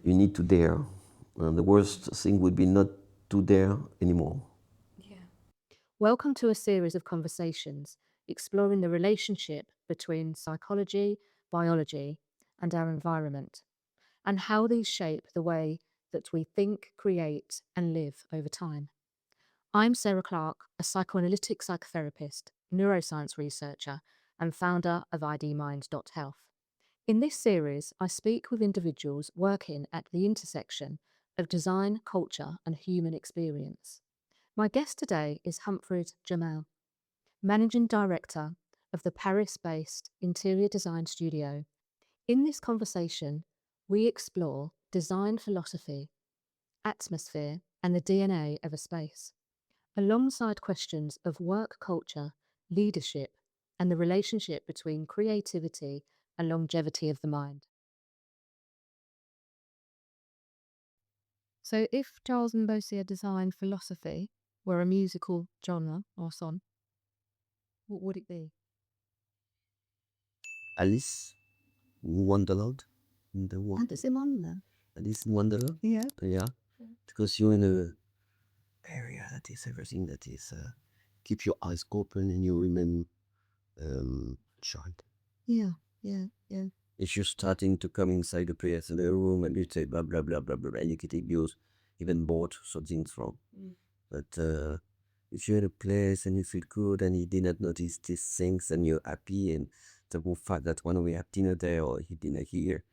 You need to dare. The worst thing would be not to dare anymore. Yeah. Welcome to a series of conversations exploring the relationship between psychology, biology, and our environment, and how these shape the way that we think, create, and live over time. I'm Sarah Clark, a psychoanalytic psychotherapist, neuroscience researcher, and founder of idmind.health. In this series, I speak with individuals working at the intersection of design, culture, and human experience. My guest today is Humfred Jumel, Managing Director of the Paris-based interior design studio. In this conversation, we explore design philosophy, atmosphere, and the DNA of a space, alongside questions of work culture, leadership, and the relationship between creativity and longevity of the mind. So, if Gilles Boissier design philosophy were a musical genre or song, what would it be? Alice Wonderland in the world. Alice in Wonderland. Alice in Wonderland. Yeah. Yeah, because you're in a area that is everything that is keep your eyes open and you remain child. Yeah. Yeah. Yeah. If you're starting to come inside the place in the room and you say blah blah blah blah blah, and you get abused, even bored, something's wrong. But if you're in a place and you feel good and you did not notice these things and you're happy, and the whole fact that when we have dinner there or eat dinner here,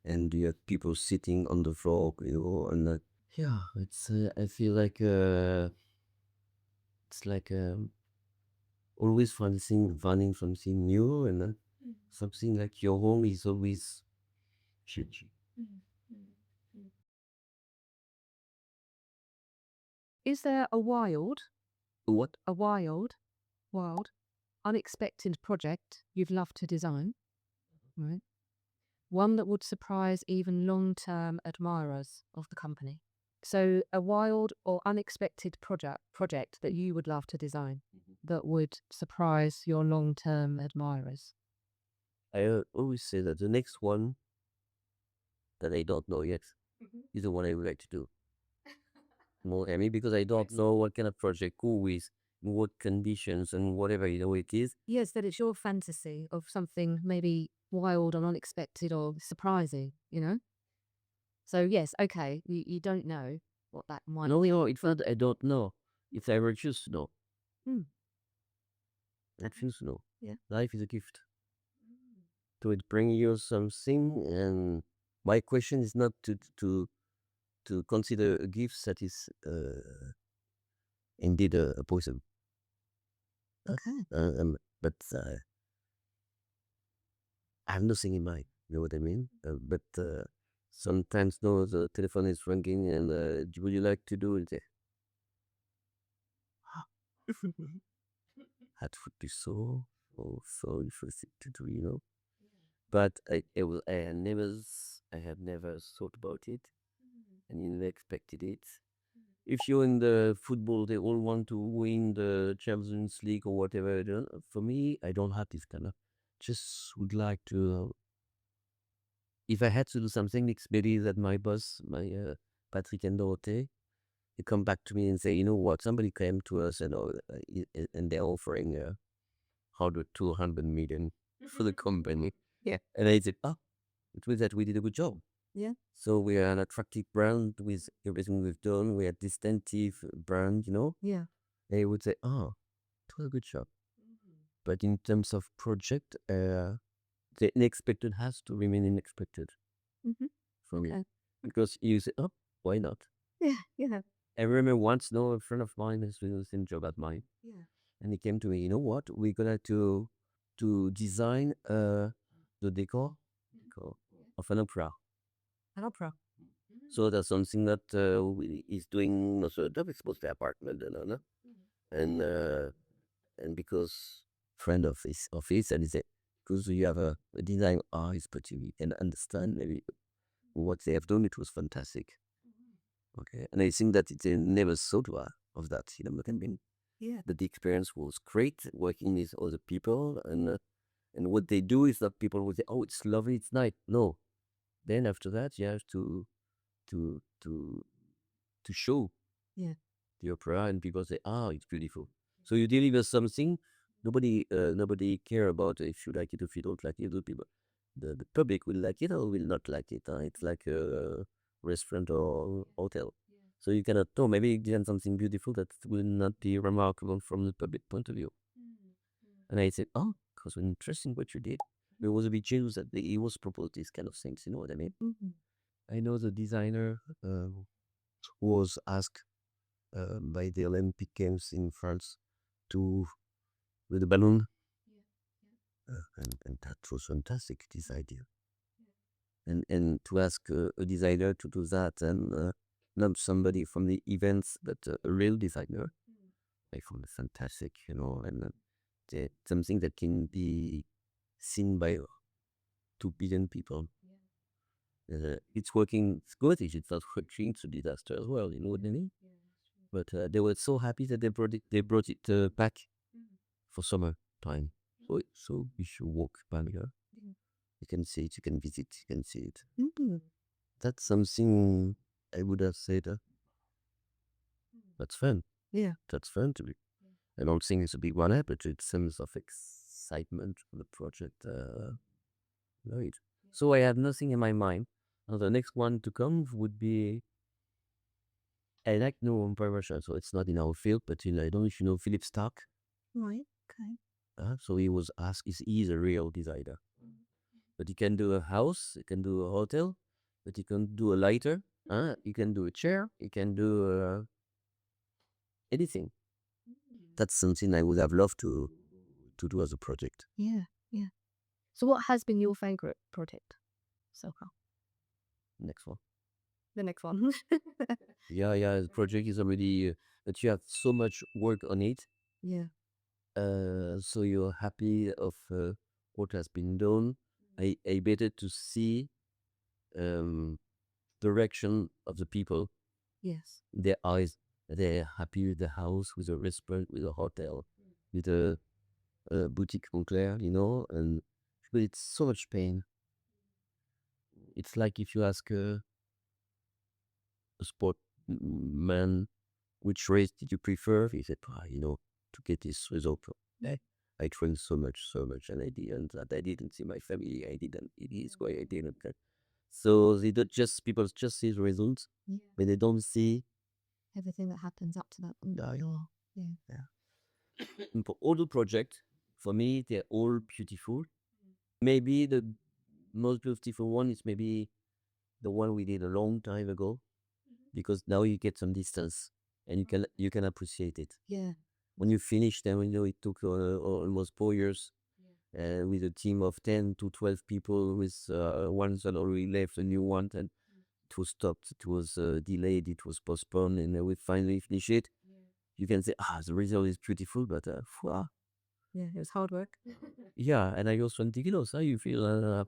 and you have people sitting on the floor, and yeah, it's I feel like it's like always finding something new, and something like your home is always shitty. Is there a What? wild, unexpected project you'd love to design? Right. One that would surprise even long-term admirers of the company. So, a wild or unexpected project that you would love to design that would surprise your long-term admirers. I always say that the next one that I don't know yet is the one I would like to do more. I mean, because I don't know what kind of project, who with, in what conditions, and whatever it is. Yes, that it's your fantasy of something maybe wild and unexpected or surprising. So, yes, okay, you don't know what that might No, it's not. I don't know. If I were choose to know, Hmm. I choose to know. Yeah. Life is a gift. To it bring you something, and my question is not to consider a gift that is indeed a poison. Okay. But I have nothing in mind. You know what I mean? But sometimes, no, the telephone is ringing, and would you like to do it? That would be so interesting to do. But I have never thought about it, and you never expected it. If you're in the football, they all want to win the Champions League or whatever. For me, I don't have this kind of. Just would like to. If I had to do something, it's maybe that my boss, my Patrick and Dorothée, they come back to me and say, you know what, somebody came to us and they're offering 200 million for the company. Yeah. And I said, oh, it means that we did a good job. Yeah. So we are an attractive brand with everything we've done. We are distinctive brand. Yeah. They would say, oh, it was a good job. But in terms of project, the unexpected has to remain unexpected Mm-hmm. for me. Okay. Because you say, oh, why not? Yeah. Yeah. I remember once, a friend of mine is doing the same job at mine. Yeah. And he came to me, you know what? We're gonna to design the decor of an opera. An opera. So that's something that is doing most of the job. It's supposed to be apartment, no? And because friend of his office, and he said, because you have a design eyes, but you can understand maybe what they have done. It was fantastic. Okay, and I think that it never thought of that. What I mean? Yeah. That the experience was great working with other people, and what they do is that people will say, "Oh, it's lovely, it's nice." No, then after that, you have to to show Yeah. the opera, and people say, "Ah, it's beautiful." So you deliver something. Nobody care about if you like it or if you don't like it. The public will like it or will not like it. It's like a restaurant or hotel. So you cannot know. Maybe you design something beautiful that will not be remarkable from the public point of view. And I said, "Oh, it was interesting what you did." It was a bit jealous that he was proposed these kind of things. You know what I mean? I know the designer was asked by the Olympic Games in France to with a balloon, and that was fantastic. This idea, and to ask a designer to do that, and not somebody from the events, but a real designer, I found it fantastic. You know, and something that can be seen by 2 billion people. It's working. It's good. It's not working. It's a disaster as well. You know what I mean? But they were so happy that they brought it. They brought it back for summer time. So you should walk by here. You can see it. You can visit. You can see it. That's something I would have said. That's fun. Yeah. That's fun to me. I don't think it's a big one, but it's sense of excitement for the project. Right. So I have nothing in my mind. Now the next one to come would be I like no very much, so it's not in our field, but I don't know if you know Philip Stark. Right. Okay. So he was asked, he's a real designer. But he can do a house, he can do a hotel, but he can do a lighter, he can do a chair, he can do anything. That's something I would have loved to do as a project. Yeah. Yeah. So, what has been your favorite project so far? Next one. The next one. Yeah, the project is already, that you have so much work on it. Yeah. So you're happy of what has been done. I better to see direction of the people, Yes. their eyes. They're happy with the house, with a restaurant, with a hotel, with a boutique Montclair, you know. And but it's so much pain. It's like if you ask a sport man, which race did you prefer? He said, to get this result. I trained so much, and I didn't see my family. I didn't. It is why I didn't. So they don't just people just see the results, but they don't see Everything that happens up to that point. Yeah. And for all the projects, for me, they're all beautiful. Maybe the most beautiful one is maybe the one we did a long time ago, because now you get some distance and you can appreciate it. Yeah. When you finish them, it took almost 4 years with a team of 10 to 12 people, with one that already left, a new one, and it was stopped, it was delayed, it was postponed, and we finally finish it. You can say, the result is beautiful, but Yeah. It was hard work. yeah, and I lost 20 kilos. You feel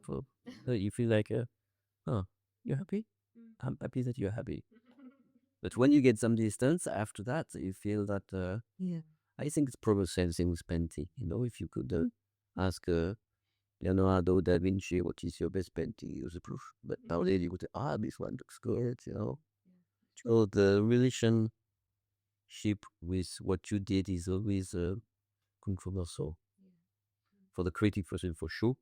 you feel like, you're happy? I'm happy that you're happy. But when you get some distance after that, you feel that Yeah. I think it's probably the same thing with painting. If you could ask Leonardo da Vinci, what is your best painting? Use a proof. But nowadays you would say, this one looks good. So the relationship with what you did is always controversial. For the creative person, for sure.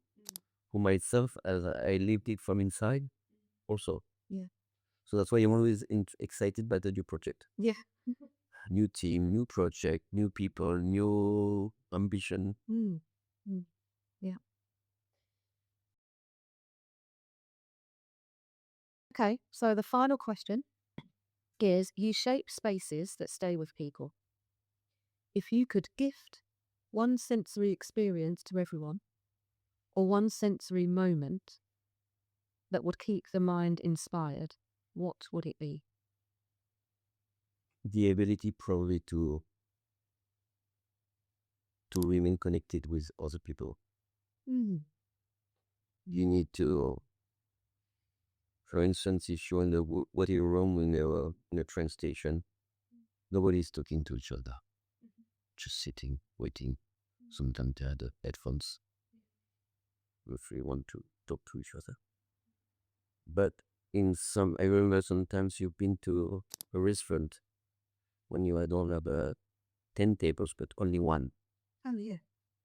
For myself, as I lived it from inside, also. Yeah. So that's why I'm always excited by the new project. Yeah. New team, new project, new people, new ambition. Yeah. Okay. So the final question is: you shape spaces that stay with people. If you could gift one sensory experience to everyone, or one sensory moment that would keep the mind inspired, what would it be? The ability probably to remain connected with other people. You need to, for instance, if you're in the waiting room in a train station, nobody's talking to each other, just sitting, waiting. Sometimes they had the headphones if we want to talk to each other. But in some, I remember sometimes you've been to a restaurant when you had all of 10 tables, but only one. Oh, yeah.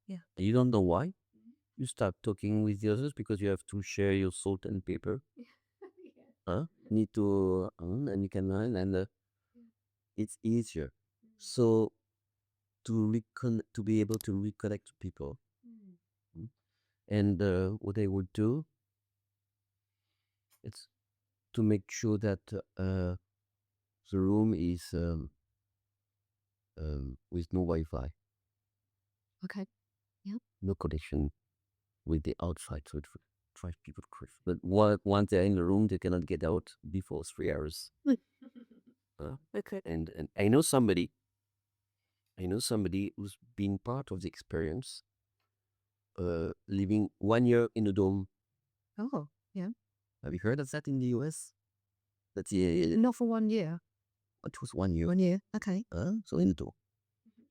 Yeah. You don't know why. You start talking with the others because you have to share your salt and pepper. Huh? Need to, and you can learn, and it's easier. So to be able to reconnect to people. Mm. And what I would do, it's to make sure that the room is with no Wi-Fi, Okay. Yeah. no connection with the outside, so it drives people crazy. But once they're in the room, they cannot get out before 3 hours. Okay. And I know somebody who's been part of the experience, living 1 year in a dome. Oh, yeah. Have you heard of that in the US? That's yeah, Not for 1 year. it was 1 year. 1 year. Okay. So in the dome,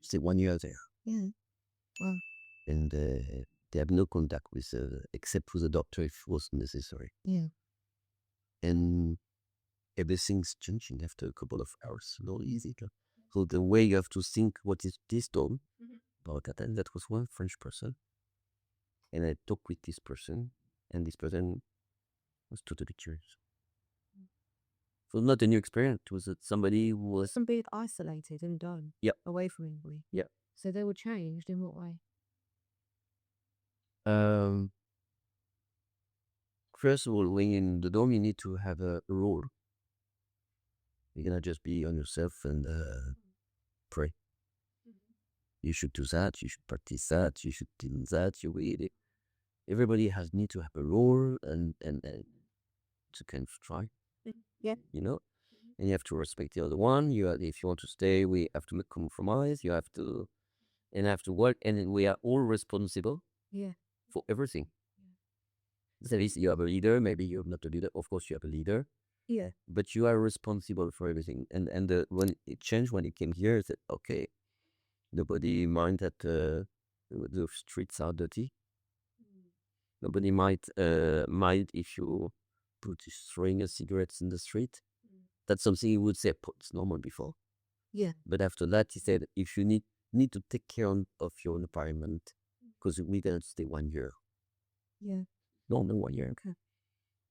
stay 1 year there, Yeah. Well, and they have no contact with except with the doctor if it was necessary. yeah. And everything's changing after a couple of hours. No easy. So the way you have to think what is this done about that, and that was one French person, and I talked with this person, and this person was totally curious. So not a new experience. It was that somebody who was From being isolated and done. Yep. Away from anybody. Yep. So they were changed in what way? First of all, when you're in the dome, you need to have a role. You cannot just be on yourself and pray. You should do that. You should practice that. You should do that. You really, everybody has need to have a role and to kind of try. Yeah. You know, and you have to respect the other one. If you want to stay, we have to make compromise. You have to work, and we are all responsible. Yeah. For everything. That is, you have a leader. Maybe you're not a leader. Of course, you have a leader. Yeah. But you are responsible for everything. And when it changed, when it came here, that okay, nobody mind that the streets are dirty. Nobody might mind if you put throwing a cigarettes in the street. That's something he would say, it's normal before. Yeah. But after that, he said, if you need to take care of your environment, because we're gonna stay 1 year. Yeah. No, 1 year. Okay.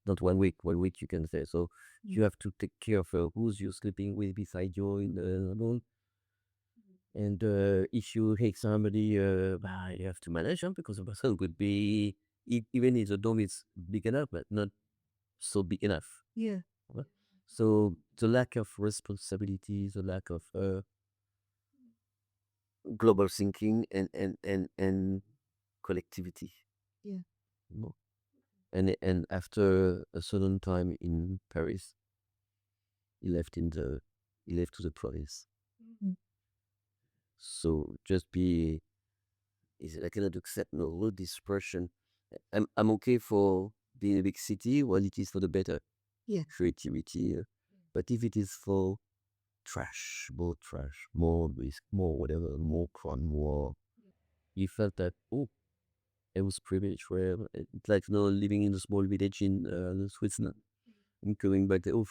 Not 1 week. 1 week you can say. So you have to take care of who's you sleeping with beside you in the room. And if you hate somebody, you have to manage them because the person would be, even if the dome is big enough, but not so big enough. Yeah. So the lack of responsibility, the lack of global thinking and collectivity. Yeah. No. And after a certain time in Paris, he left to the province. So just be, I cannot accept no dispersion. I'm okay for being a big city when it is for the better. Yeah. Creativity. But if it is for more risk, more whatever, more crime, more, you felt that, oh, it was privilege where it's like living in a small village in Switzerland and going back there. Oh,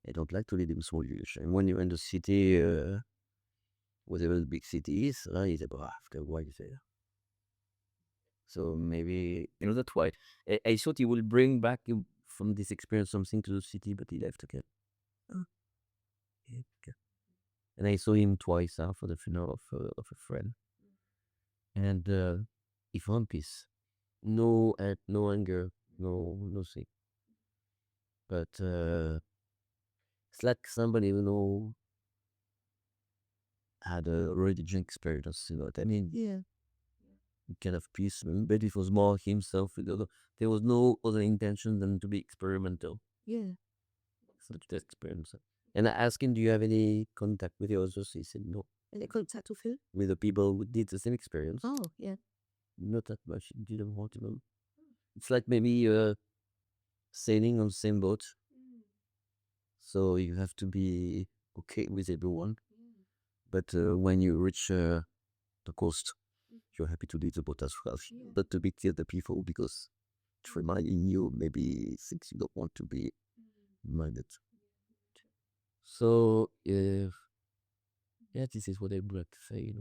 I don't like to live in a small village. And when you're in the city, whatever the big city is, it's about after a while there. So maybe that's why I thought he will bring back from this experience something to the city, but he left again. And I saw him twice for the funeral of a friend, and he found peace. No, no anger, no nothing. But it's like somebody had a religion experience. You know what I mean? Yeah. Kind of peace, but it was more himself. There was no other intention than to be experimental. Yeah. Such that experience. And I asked him, do you have any contact with the others? He said no. Any contact with who? With the people who did the same experience. Oh, yeah. Not that much. He didn't want to know. It's like maybe sailing on the same boat. So you have to be okay with everyone. But when you reach the coast, you're happy to leave the boat as well. But to be clear the people because it's reminding you maybe things you don't want to be. minded. So yeah, this is what I would like to say.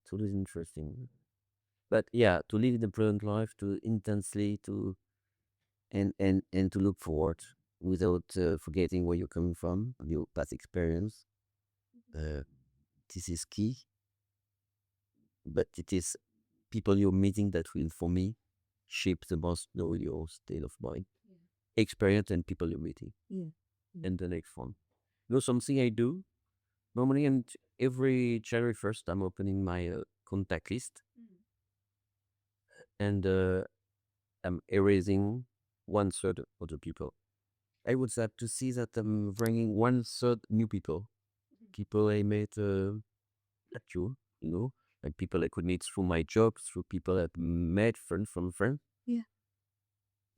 It's always interesting. But yeah, to live in the present life, to intensely, to and to look forward without forgetting where you're coming from, your past experience. Uh, this is key. But it is people you're meeting that will, for me, shape the most your state of mind, experience, and people you're meeting. And the next one. Something I do normally, and every January 1st, I'm opening my contact list, and I'm erasing 1/3 of the people. I would have to see that I'm bringing 1/3 new people I met at like people I could meet through my job, through people I've met, friend from friend. It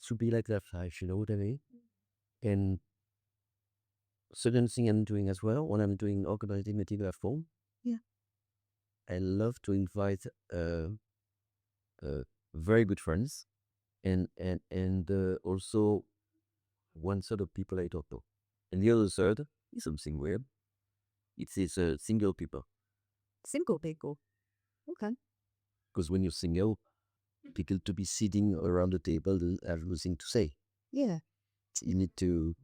should be like that life, you know what I mean? And second thing I'm doing as well, when I'm doing organized material at home, I love to invite uh, very good friends and also 1/3 of people I don't know. And the other third is something weird. It is single people. Single people. Okay. Because when you're single, people to be sitting around the table have nothing to say. Yeah. You need to,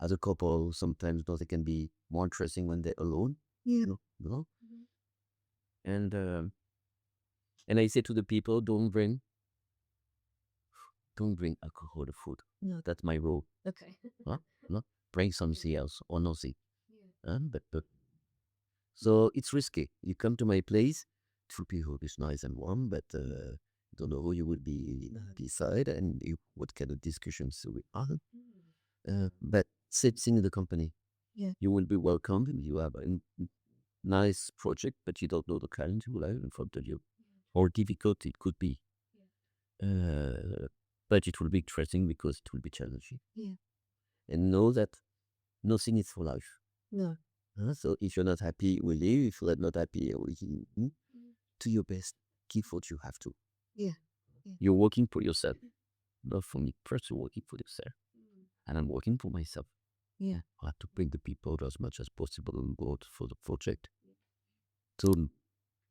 as a couple, sometimes it can be more interesting when they're alone. Yeah. You know? And I say to the people, don't bring alcohol or food. No. That's my rule. Okay. Huh? No? Bring something else or nothing. But so it's risky. You come to my place, it will be always nice and warm, but you don't know who you will be beside and what kind of discussions we have. But sitting in the company, you will be welcomed. You have a nice project, but you don't know the client you will have in front of you. Or difficult it could be. But it will be interesting because it will be challenging. And know that nothing is for life. No. So if you're not happy, we leave. If you're not happy, we do your best. Give what you have to. You're working for yourself, not for me. First, you're working for yourself, and I'm working for myself. I have to bring the people as much as possible on board for the project. So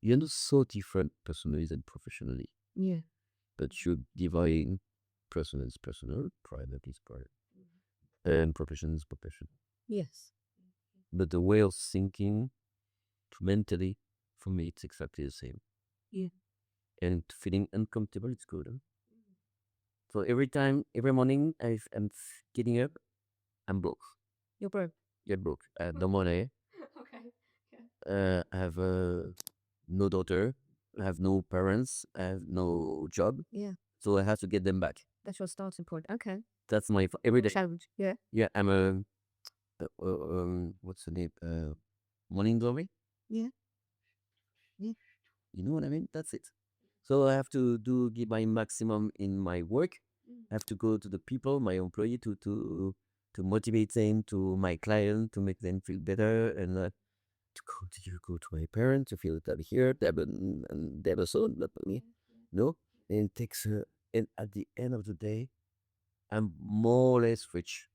you're not so different personally than professionally. But you're dividing personal is personal, private is private, and profession is profession. Yes. But the way of thinking mentally, for me, it's exactly the same. And feeling uncomfortable, it's good. So every morning, I'm getting up, I'm broke. You're broke. Get broke. I have no money. I have no daughter. I have no parents. I have no job. So I have to get them back. That's your starting point. Okay. That's my every day. Challenge. Yeah. Yeah, I'm a what's the name? Morning glory. Yeah. You know what I mean? That's it. So I have to give my maximum in my work. I have to go to the people, my employee, to motivate them, to my client, to make them feel better, and to go to my parents to feel that I'm here, they have a son, not me. No, and it takes. And at the end of the day, I'm more or less rich,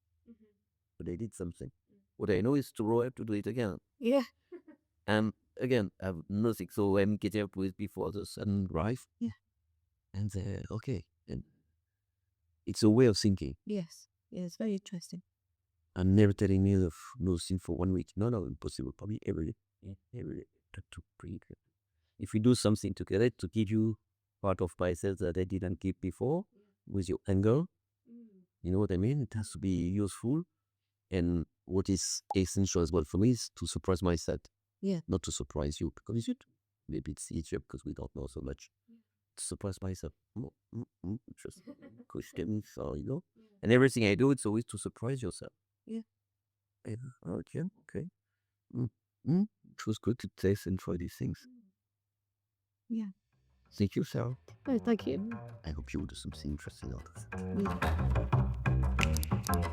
but I did something. What I know is tomorrow I have to do it again. Yeah. And again, I have nothing. So I'm getting up with before the sun rise. And okay. And it's a way of thinking. Yes. Yeah, it's very interesting. I'm never telling me of nothing for 1 week. No, impossible. Probably every day. Every day. To bring it. If we do something together to give you part of myself that I didn't give before with your anger, you know what I mean? It has to be useful. And what is essential as well for me is to surprise myself. Not to surprise you because maybe it's easier because we don't know so much. To surprise myself. Just question, so and everything I do, it's always to surprise yourself. Okay. It was good to taste and try these things. Thank you, Sarah. Oh, thank you. I hope you will do something interesting out of it.